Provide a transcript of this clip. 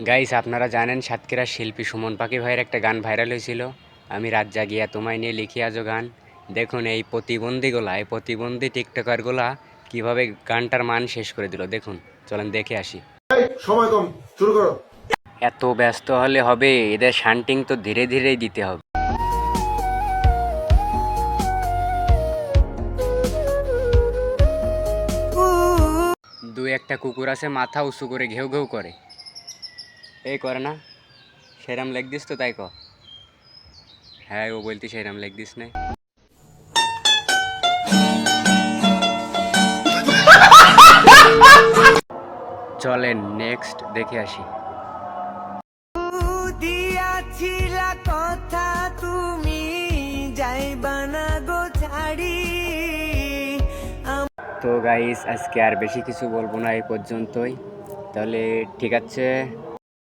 Guys, আপনারা জানেন সাতক্ষীরার শিল্পী সুমন পাখি ভাইয়ের একটা গান ভাইরাল হয়েছিল, আমি রাত জাগিয়া তোমায় নিয়ে লিখি আজো গান। দেখুন এই প্রতিবন্ধী টিকটকারগুলা কিভাবে গানটার মান শেষ করে দিল দেখুন। চলেন দেখে আসি। সময় কম, শুরু করো। এত ব্যস্ত হলে হবে? এদের শান্টিং তো ধীরে ধীরেই দিতে হবে। দু একটা কুকুর আছে মাথা উঁচু করে ঘেউ ঘেউ করে, এই করে না? সেরাম লেগ দিস তো তাই ক। হ্যাঁ, ও বলতি সেরাম লেগ দিস না। চলেন নেক্সট দেখে আসি। দিয়াছিলা কথা তুমি যাইবা না গো ছাড়ি। তো গাইস, আজকে আর বেশি কিছু বলবো না, এই পর্যন্তই। তাহলে ঠিক আছে।